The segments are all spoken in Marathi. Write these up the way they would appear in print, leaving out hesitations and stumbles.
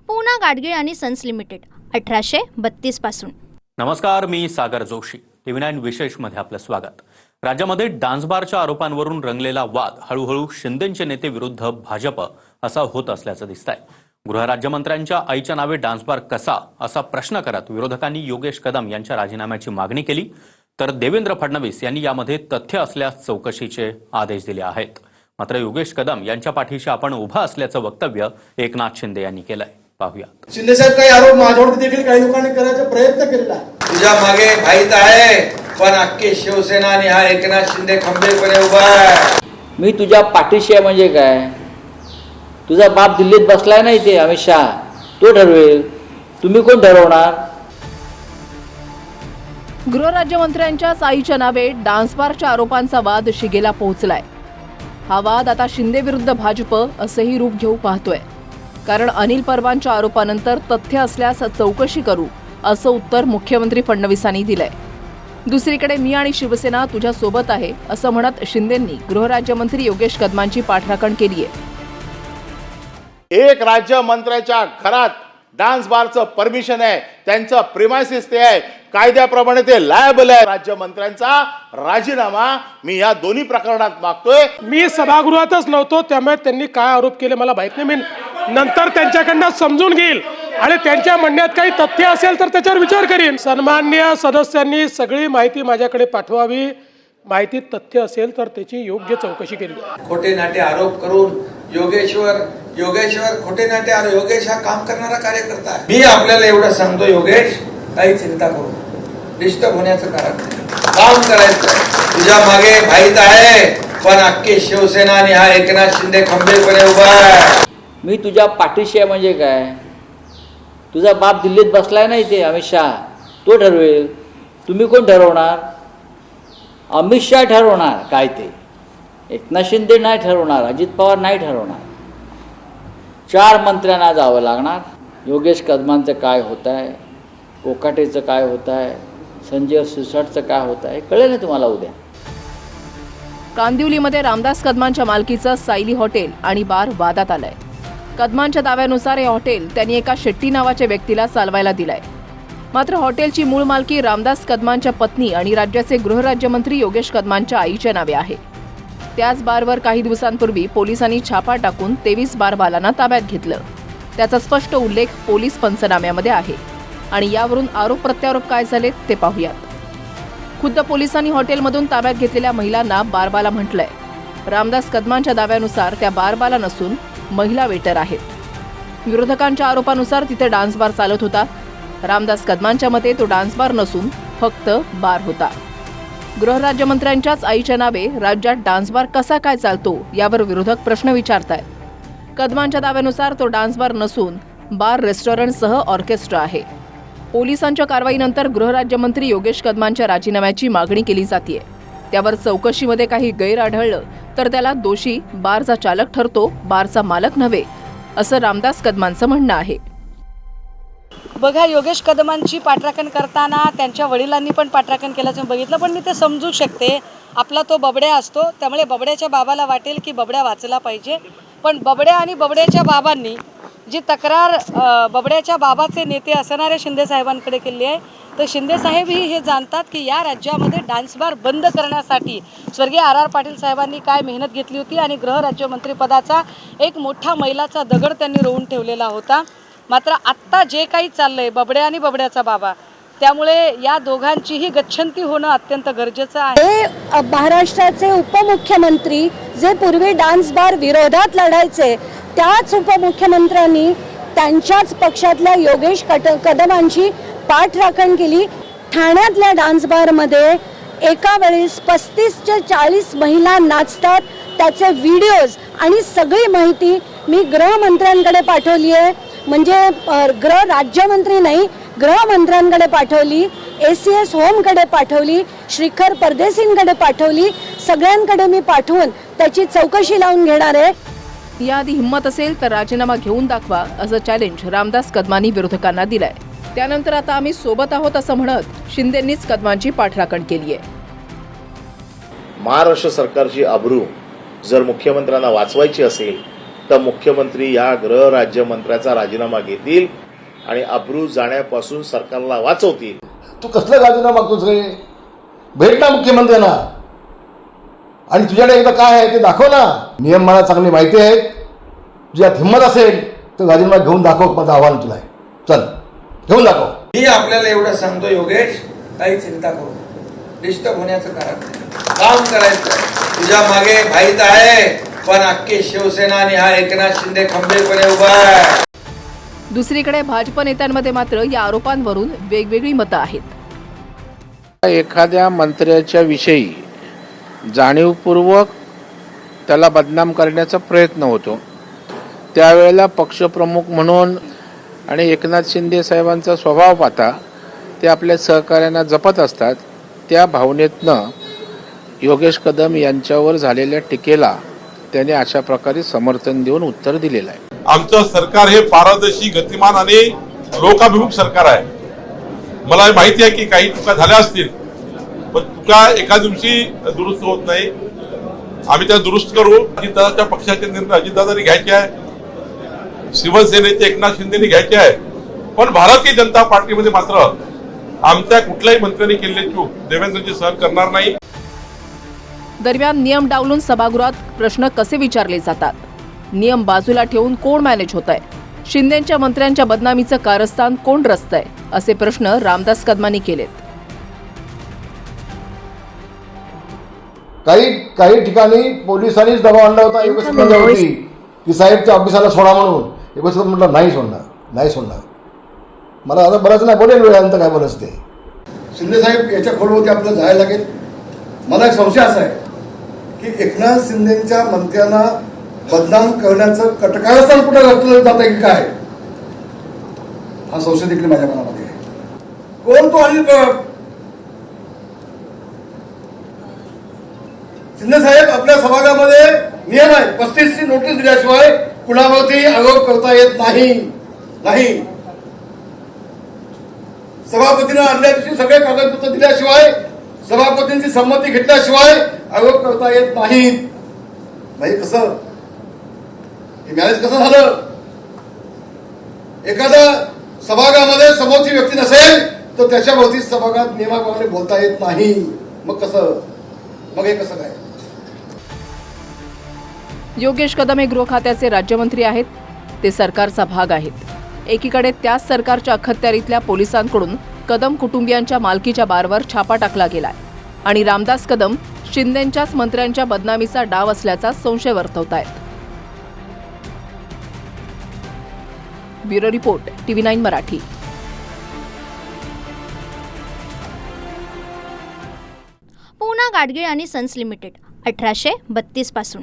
पूना गाडगीळ आणि सन्स लिमिटेड 1832 पासून। नमस्कार, मी सागर जोशी। TV9 विशेषमध्ये आपलं स्वागत। राज्यामध्ये डान्स बारच्या आरोपांवरून रंगलेला वाद हळूहळू शिंदेचे नेते विरुद्ध भाजप असा होत असल्याचं दिसतंय। गृहराज्यमंत्र्यांच्या आईच्या नावे डान्स बार कसा असा प्रश्न करत विरोधकांनी योगेश कदम यांच्या राजीनाम्याची मागणी केली, तर देवेंद्र फडणवीस यांनी यामध्ये तथ्य असल्यास चौकशीचे आदेश दिले आहेत। मात्र योगेश कदम यांच्या पाठीशी आपण उभा असल्याचं वक्तव्य एकनाथ शिंदे यांनी केलंय। पाहूयात। शिंदे साहेब काही आरोप माझ्यावरती देखील काही लोकांनी करायचा प्रयत्न केलेला आहे। तुझ्या मागे भाईत आहे, पण अख्खी शिवसेना आणि हा एकनाथ शिंदे खंबीरपणे उभा आहे। मी तुझ्या पाठीशी आहे म्हणजे काय? तुझा बाप दिल्लीत बसलाय ना इथे, अमित शहा, तो ठरवेल, तुम्ही कोण ठरवणार? गृहराज्यमंत्र्यांच्या आईच्या नावे डान्स बारच्या आरोपांचा वाद शिगेला पोहोचलाय। हा वाद आता शिंदे विरुद्ध भाजप असेही रूप घेऊ पाहतोय, कारण अनिल परबांच्या आरोपानंतर तथ्य असल्यास चौकशी करू असं उत्तर मुख्यमंत्री फडणवीसांनी दिलंय। दुसरीकडे मी आणि शिवसेना तुझ्या सोबत आहे असं म्हणत शिंदेंनी गृहराज्यमंत्री योगेश कदमांची पाठराखण केली आहे। एक राज्यमंत्र्याच्या घरात डान्स बारचं परमिशन आहे, त्यांचं प्रिमायसिस ते आहे, कायद्याप्रमाणे ते लायबल आहे। राज्यमंत्र्यांचा राजीनामा मी या दोन्ही प्रकरणात मागतोय। मी सभागृहातच नव्हतो, त्यामुळे त्यांनी काय आरोप केले मला माहित नाही। मी नंतर त्यांच्याकडनं समजून घेईल आणि त्यांच्या म्हणण्यात काही तथ्य असेल तर त्याच्यावर विचार करीन। सन्माननीय सदस्यांनी सगळी माहिती माझ्याकडे पाठवावी, माहितीत तथ्य असेल तर त्याची योग्य चौकशी केली। खोटे नाटे आरोप करून योगेश्वर खोटे नाटे आरोप। योगेश हा काम करणारा कार्यकर्ता आहे। मी आपल्याला एवढं सांगतो, योगेश काही चिंता करू, डिस्टर्ब होण्याचं कारण नाही, काम करायचं। तुझ्या मागे भाईत आहे, पण अख्खी शिवसेना आणि हा एकनाथ शिंदे खंबीरपणे उभा आहे। मी तुझ्या पाठीशी आहे म्हणजे काय? तुझा बाप दिल्लीत बसलाय ना इथे, अमित शहा, तो ठरवेल, तुम्ही कोण ठरवणार? अमित शहा ठरवणार काय ते, एकनाथ शिंदे नाही ठरवणार, अजित पवार नाही ठरवणार। 4 मंत्र्यांना जावं लागणार। योगेश कदमांचं काय होत आहे, कोकाटेचं काय होत आहे, संजय सिरसाटचं काय होत आहे, कळेल ना तुम्हाला उद्या। कांदिवलीमध्ये रामदास कदमांच्या मालकीचं सायली हॉटेल आणि बार वादात आलंय। कदमांच्या दाव्यानुसार हे हॉटेल त्यांनी एका शेट्टी नावाच्या व्यक्तीला चालवायला दिलंय। मात्र हॉटेलची मूळ मालकी रामदास कदमांच्या पत्नी आणि राज्याचे गृहराज्यमंत्री योगेश कदमांच्या आईच्या नावे आहे। त्याच बारवर काही दिवसांपूर्वी पोलिसांनी छापा टाकून 23 बारबालांना ताब्यात घेतलं। त्याचा स्पष्ट उल्लेख पोलीस पंचनाम्यामध्ये आहे आणि यावरून आरोप प्रत्यारोप काय झाले ते पाहूयात। खुद्द पोलिसांनी हॉटेलमधून ताब्यात घेतलेल्या महिलांना बारबाला म्हटलंय। रामदास कदमांच्या दाव्यानुसार त्या बारबाला नसून महिला वेटर आहेत। विरोधकांच्या आरोपानुसार तिथे डान्स बार चालत होता। रामदास कदमांच्या मते तो डान्स बार नसून फक्त बार होता। गृहराज्यमंत्र्यांच्याच आईच्या नावे राज्यात डान्स बार कसा काय चालतो यावर विरोधक प्रश्न विचारतायत। कदमांच्या दाव्यानुसार तो डान्स बार नसून बार रेस्टॉरंटसह ऑर्केस्ट्रा आहे। पोलिसांच्या कारवाईनंतर गृहराज्यमंत्री योगेश कदमांच्या राजीनाम्याची मागणी केली जातेय। त्यावर चौकशीमध्ये काही गैर आढळलं तर त्याला दोषी बारचा चालक ठरतो, बारचा मालक नव्हे, असं रामदास कदमांचं म्हणणं आहे। बघा, योगेश कदमांची पाठराखण करताना त्यांच्या वडिलांनी पण पाठराखण केल्याचं बघितलं, पण मी ते समजू शकते। आपला तो बबड्या असतो, त्यामुळे बबड्याच्या बाबाला वाटेल की बबड्या वाचला पाहिजे, पण बबड्या आणि बबड्याच्या बाबांनी जी तक्रार बबड्याच्या बाबाचे नेते असणाऱ्या शिंदे साहेबांकडे केली आहे, तर शिंदे साहेबही हे जाणतात की या राज्यामध्ये डान्स बार बंद करण्यासाठी स्वर्गीय RR पाटील साहेबांनी काय मेहनत घेतली होती आणि गृहराज्यमंत्रीपदाचा एक मोठा मैलाचा दगड त्यांनी रोवून ठेवलेला होता। मात्र आत्ता जे काही चाललंय, बबड्या आणि बबड्याचा बाबा, त्यामुळे या दोघांचीही गच्छंती होणं अत्यंत गरजेचं आहे। महाराष्ट्राचे उपमुख्यमंत्री जे पूर्वी डान्स बार विरोधात लढायचे, त्याच उपमुख्यमंत्र्यांनी त्यांच्याच पक्षातल्या योगेश कदमांची पाठराखण केली। ठाण्यातल्या डान्स बारमध्ये एका वेळेस 35 ते 40 महिला नाचतात, त्याचे व्हिडिओज आणि सगळी माहिती मी गृहमंत्र्यांकडे पाठवली आहे। म्हणजे गृह राज्यमंत्री नाही, गृहमंत्र्यांकडे पाठवली, ACS होमकडे पाठवली, श्रीखर परदेशींकडे पाठवली, सगळ्यांकडे मी पाठवून त्याची चौकशी लावून घेणार आहे। याआधी हिंमत असेल तर राजीनामा घेऊन दाखवा असं चॅलेंज रामदास कदमांनी विरोधकांना दिलंय। त्यानंतर आता आम्ही सोबत आहोत असं म्हणत शिंदेंनीच कदमांची पाठराखण केली आहे। महाराष्ट्र सरकारची अब्रू जर मुख्यमंत्र्यांना वाचवायची असेल तर मुख्यमंत्री या गृह राज्यमंत्र्याचा राजीनामा घेतील आणि अब्रू जाण्यापासून सरकारला वाचवतील. तू कसला राजीनामा मागतोस रे? भेट ना मुख्यमंत्र्यांना आणि तुझ्याकडे एकदा काय आहे ते दाखव ना. नियम मला चांगली माहिती आहेत. तुझ्यात हिंमत असेल तर राजीनामा घेऊन दाखव. माझं आव्हान तुला आहे. चल घेऊन दाखव. मी आपल्याला एवढं सांगतो योगेश, काही चिंता करू नको. डिस्टर्ब होण्याचं कारण नाही. काम करायचं. तुझ्या मागे माहीत आहे, पण अख्खी शिवसेना आणि हा एकनाथ शिंदे खंबीरपणे उभा आहे. दुसरीकडे भाजप नेत्यांमध्ये मात्र या आरोपांवरून वेगवेगळी मतं आहेत. एखाद्या मंत्र्याच्या विषयी जाणीवपूर्वक त्याला बदनाम करण्याचा प्रयत्न होतो, त्यावेळेला पक्षप्रमुख म्हणून आणि एकनाथ शिंदे साहेबांचा स्वभाव पाहता ते आपल्या सहकार्यांना जपत असतात. त्या भावनेतनं योगेश कदम यांच्यावर झालेल्या टीकेला त्याने अशा प्रकारे समर्थन देऊन उत्तर दिलेलं आहे. आमचं सरकार हे पारदर्शी, गतिमान आणि लोकाभिमुख सरकार आहे. मला माहिती आहे की काही चुका झाल्या असतील, पण चुका एका दिवशी दुरुस्त होत नाही. आम्ही त्या दुरुस्त करू. अजितदादाच्या पक्षाचे निर्णय अजितदादांनी घ्यायचे आहे, शिवसेनेचे एकनाथ शिंदेनी घ्यायचे आहे. पण भारतीय जनता पार्टीमध्ये मात्र आमच्या कुठल्याही मंत्र्यांनी केलेली चूक देवेंद्रजी सहन करणार नाही. दरम्यान नियम डावलून सभागृहात प्रश्न कसे विचारले जातात? नियम बाजूला ठेवून कोण मॅनेज होत आहे? शिंदेच्या मंत्र्यांच्या बदनामीचं कारस्थान कोण रचतंय? असे प्रश्न रामदास कदमांनी केलेत. काही ठिकाणी पोलिसांनीच दबाव आणला होता योगेश कदमांवरती की साहेबच्या ऑफिसाला सोडा म्हणून. योगेश कदम म्हटलं नाही सोडणार. मला आता बरंच नाही बोलेल, वेळानंतर काय बोलायचं ते. शिंदे साहेब याच्या खोडवरती आपल्याला जायला लागेल. मला एक संशय असा आहे की एकनाथ शिंदेच्या मंत्र्यांना बदनाम करण्याचं कटकारस्थान कुठे रचलं जात आहे की काय, हा संशय देखील माझ्या मनामध्ये आहे. कोण तो अनिल परब? शिंदे साहेब, आपल्या सभागृहामध्ये नियम आहे, 35ची नोटीस दिल्याशिवाय कुणावरती आरोप करता येत नाही. सभापतींना आदल्या दिवशी सगळे कागदपत्र दिल्याशिवाय, सभापतींची संमती घेतल्याशिवाय आरोप करता येत नाहीत. नाही कसं हे मॅनेज कसं झालं? एखादा सभागृहामध्ये समोरची व्यक्ती नसेल तर त्याच्यावरती सभागृहात नियमाप्रमाणे बोलता येत नाही. मग हे कसं काय? योगेश कदम हे गृह खात्याचे राज्यमंत्री आहेत. ते सरकारचा भाग आहेत. एकीकडे त्याच सरकारच्या अखत्यारीतल्या पोलिसांकडून कदम कुटुंबियांच्या मालकीच्या बारवर छापा टाकला गेलाय आणि रामदास कदम शिंदेंच्याच मंत्र्यांच्या बदनामीचा डाव असल्याचा संशय वर्तवतायत. Bureau report, TV9 Marathi. Poona Gadgil आणि सन्स लिमिटेड 1832 पासून.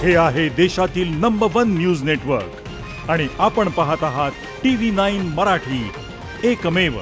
हे आहे देशातील नंबर 1 न्यूज नेटवर्क आणि आपण पाहत आहात TV9 मराठी, एकमेव.